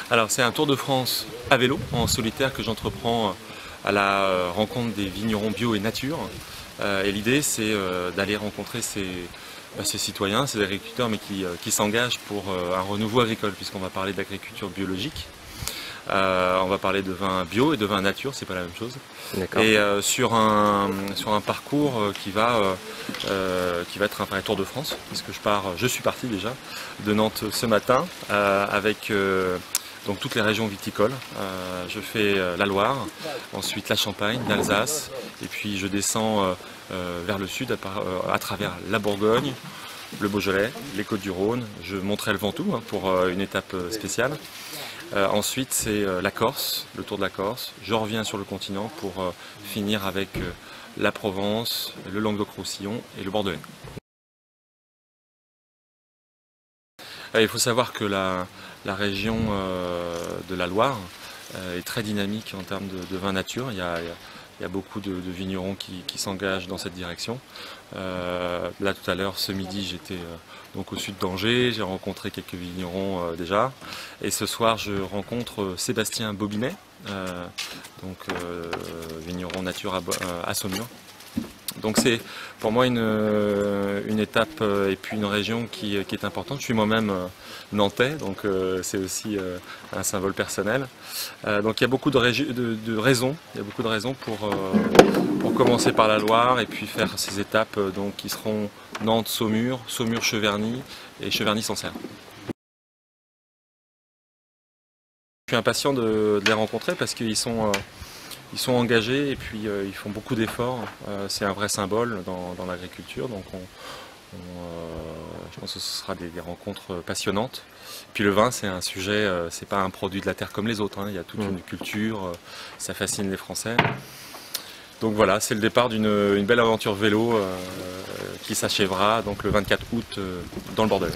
Alors c'est un Tour de France à vélo, en solitaire, que j'entreprends à la rencontre des vignerons bio et nature. Et l'idée c'est d'aller rencontrer ces citoyens, ces agriculteurs, mais qui s'engagent pour un renouveau agricole, puisqu'on va parler d'agriculture biologique. On va parler de vin bio et de vin nature, c'est pas la même chose. Et sur un parcours qui va être un vrai Tour de France, parce que je suis parti déjà de Nantes ce matin avec donc toutes les régions viticoles. Je fais la Loire, ensuite la Champagne, l'Alsace, et puis je descends vers le sud à travers la Bourgogne, le Beaujolais, les Côtes-du-Rhône. Je monterai le Ventoux pour une étape spéciale. Ensuite c'est la Corse, le Tour de la Corse. Je reviens sur le continent pour finir avec la Provence, le Languedoc-Roussillon et le Bordelais. Il faut savoir que la région de la Loire est très dynamique en termes de vin nature. Il y a beaucoup de vignerons qui s'engagent dans cette direction. Là tout à l'heure, ce midi, j'étais donc au sud d'Angers, j'ai rencontré quelques vignerons déjà. Et ce soir, je rencontre Sébastien Bobinet, vigneron nature à Saumur. Donc c'est pour moi une étape et puis une région qui est importante. Je suis moi-même nantais, donc c'est aussi un symbole personnel. Donc il y a beaucoup de raisons, pour commencer par la Loire et puis faire ces étapes donc, qui seront Nantes, Saumur, Saumur-Cheverny et Cheverny-Sancerre. Je suis impatient de les rencontrer parce qu'ils sont engagés et puis ils font beaucoup d'efforts. C'est un vrai symbole dans l'agriculture, donc je pense que ce sera des rencontres passionnantes. Puis le vin, c'est un sujet, c'est pas un produit de la terre comme les autres, hein. Il y a toute une culture, ça fascine les Français. Donc voilà, c'est le départ d'une belle aventure vélo qui s'achèvera donc le 24 août dans le Bordelais.